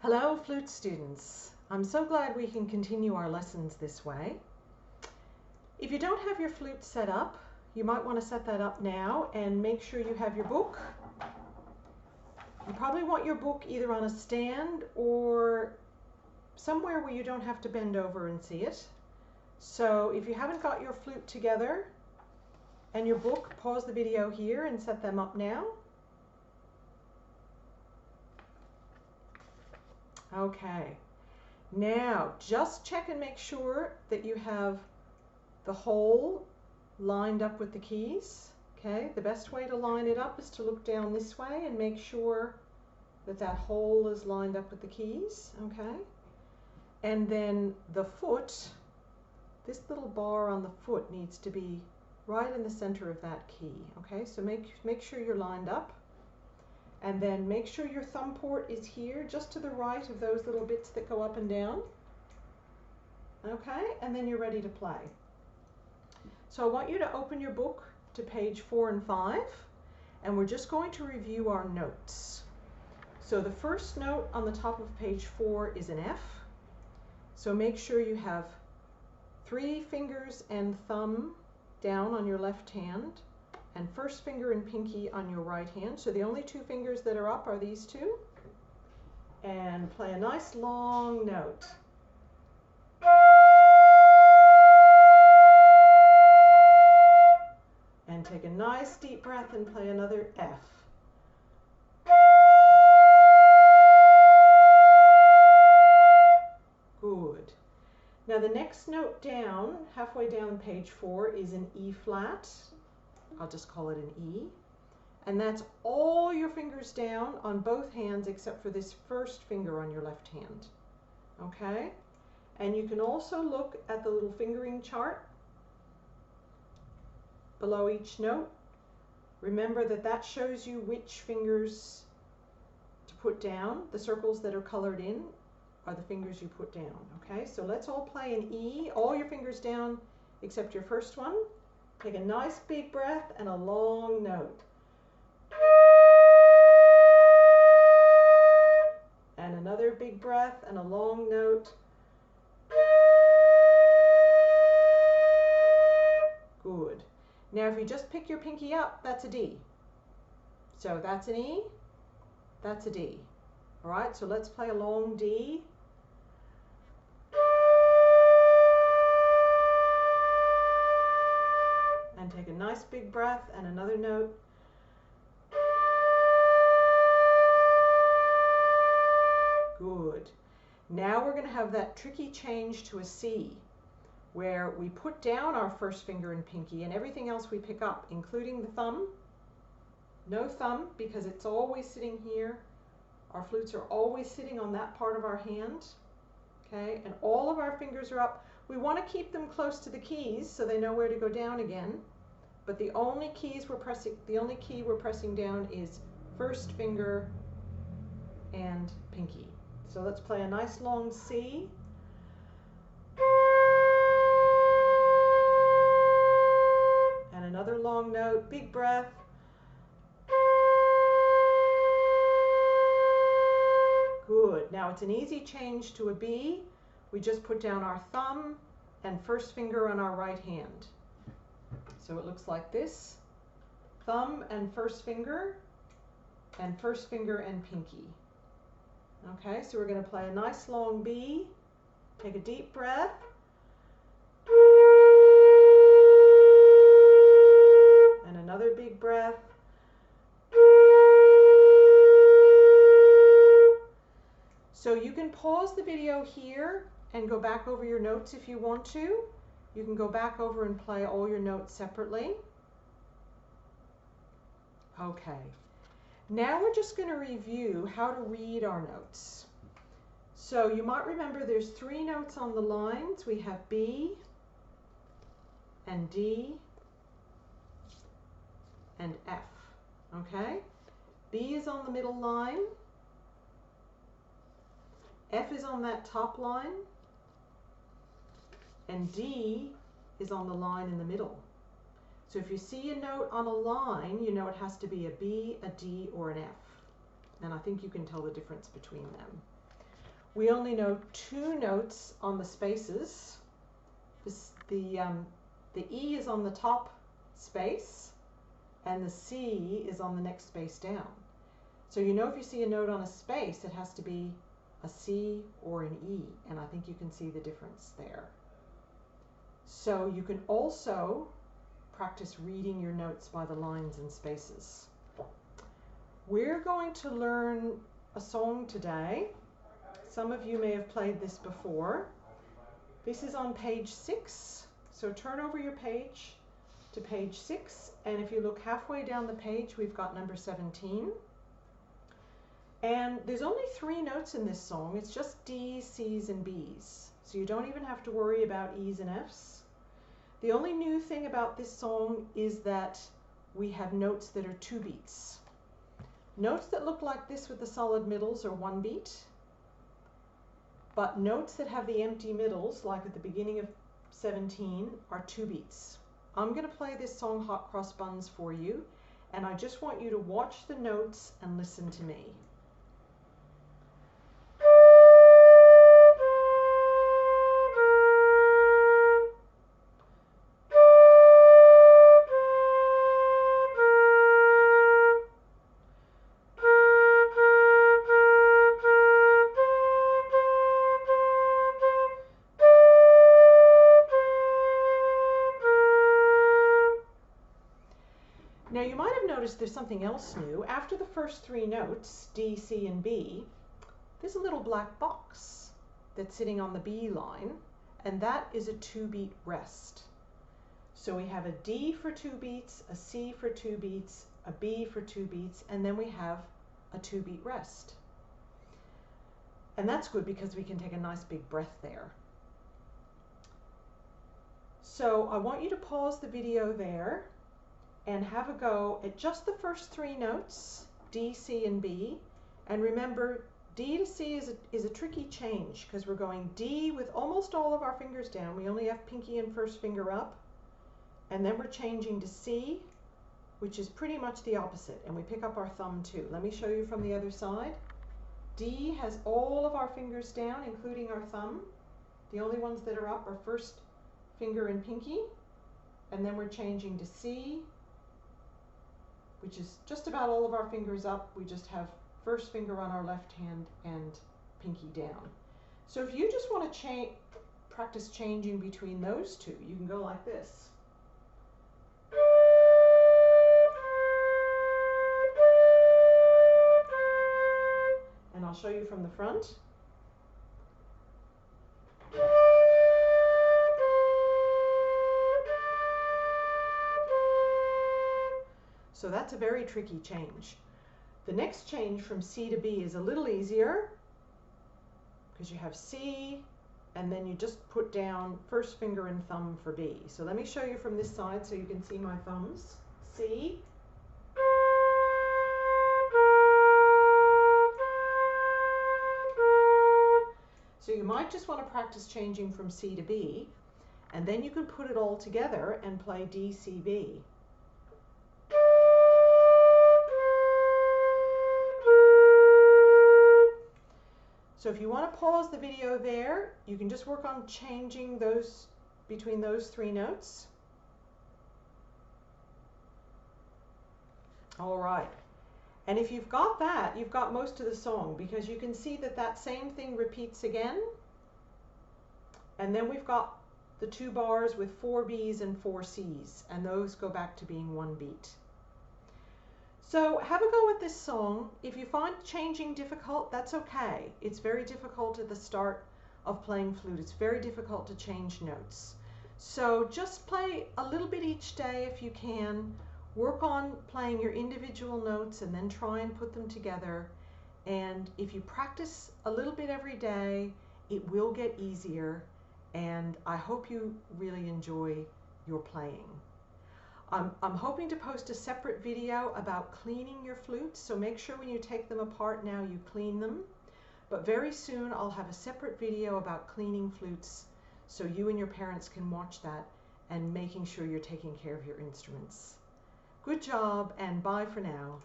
Hello flute students. I'm so glad we can continue our lessons this way. If you don't have your flute set up, you might want to set that up now and make sure you have your book. You probably want your book either on a stand or somewhere where you don't have to bend over and see it. So if you haven't got your flute together and your book, pause the video here and set them up now. Okay, now just check and make sure that you have the hole lined up with the keys. Okay, the best way to line it up is to look down this way and make sure that that hole is lined up with the keys. Okay, and then the foot, this little bar on the foot needs to be right in the center of that key. Okay, so make sure you're lined up. And then make sure your thumb port is here, just to the right of those little bits that go up and down. Okay, and then you're ready to play. So I want you to open your book to page 4 and 5, and we're just going to review our notes. So the first note on the top of page 4 is an F. So make sure you have 3 fingers and thumb down on your left hand, and first finger and pinky on your right hand. So the only 2 fingers that are up are these 2. And play a nice long note. And take a nice deep breath and play another F. Good. Now the next note down, halfway down page 4, is an E flat. I'll just call it an E. And that's all your fingers down on both hands except for this first finger on your left hand. Okay? And you can also look at the little fingering chart below each note. Remember that that shows you which fingers to put down. The circles that are colored in are the fingers you put down. Okay? So let's all play an E, all your fingers down except your first one. Take a nice big breath and a long note. And another big breath and a long note. Good. Now if you just pick your pinky up, that's a D. So that's an E, that's a D. All right, so let's play a long D. And take a nice big breath and another note. Good. Now we're going to have that tricky change to a C, where we put down our first finger and pinky and everything else we pick up, including the thumb. No thumb, because it's always sitting here. Our flutes are always sitting on that part of our hand. Okay, and all of our fingers are up. We want to keep them close to the keys so they know where to go down again. But the only key we're pressing down is first finger and pinky. So let's play a nice long C. And another long note, big breath. Good. Now it's an easy change to a B. We just put down our thumb and first finger on our right hand. So it looks like this. Thumb and first finger and pinky. Okay, so we're going to play a nice long B. Take a deep breath. And another big breath. So you can pause the video here and go back over your notes if you want to. You can go back over and play all your notes separately. Okay. Now we're just going to review how to read our notes. So you might remember there's 3 notes on the lines. We have B and D and F. Okay? B is on the middle line. F is on that top line. And D is on the line in the middle. So if you see a note on a line, you know it has to be a B, a D, or an F. And I think you can tell the difference between them. we only know 2 notes on the spaces. The E is on the top space and the C is on the next space down. So you know if you see a note on a space, it has to be a C or an E, and I think you can see the difference there. So you can also practice reading your notes by the lines and spaces. We're going to learn a song today. Some of you may have played this before. This is on page 6. So turn over your page to page 6, and if you look halfway down the page, we've got number 17. And there's only 3 notes in this song. It's just D's, C's, and B's. So you don't even have to worry about E's and F's. The only new thing about this song is that we have notes that are 2 beats. Notes that look like this with the solid middles are 1 beat. But notes that have the empty middles, like at the beginning of 17, are 2 beats. I'm going to play this song Hot Cross Buns for you, and I just want you to watch the notes and listen to me. Now you might have noticed there's something else new. After the first 3 notes, D, C, and B, there's a little black box that's sitting on the B line, and that is a 2-beat rest. So we have a D for 2 beats, a C for 2 beats, a B for 2 beats, and then we have a 2-beat rest. And that's good because we can take a nice big breath there. So I want you to pause the video there and have a go at just the first 3 notes, D, C, and B. And remember, D to C is a tricky change because we're going D with almost all of our fingers down. We only have pinky and first finger up. And then we're changing to C, which is pretty much the opposite. And we pick up our thumb too. Let me show you from the other side. D has all of our fingers down, including our thumb. The only ones that are up are first finger and pinky. And then we're changing to C, which is just about all of our fingers up. We just have first finger on our left hand and pinky down. So if you just want to practice changing between those 2, you can go like this. And I'll show you from the front. So that's a very tricky change. The next change from C to B is a little easier because you have C and then you just put down first finger and thumb for B. So let me show you from this side so you can see my thumbs. C. So you might just want to practice changing from C to B, and then you can put it all together and play D, C, B. So if you want to pause the video there, you can just work on changing those between those 3 notes. All right. And if you've got that, you've got most of the song, because you can see that that same thing repeats again. And then we've got the 2 bars with 4 B's and 4 C's, and those go back to being 1 beat. So have a go at this song. If you find changing difficult, that's okay. It's very difficult at the start of playing flute. It's very difficult to change notes. So just play a little bit each day if you can. Work on playing your individual notes and then try and put them together. And if you practice a little bit every day, it will get easier. And I hope you really enjoy your playing. I'm hoping to post a separate video about cleaning your flutes, so make sure when you take them apart now you clean them. But very soon I'll have a separate video about cleaning flutes so you and your parents can watch that and making sure you're taking care of your instruments. Good job, and bye for now.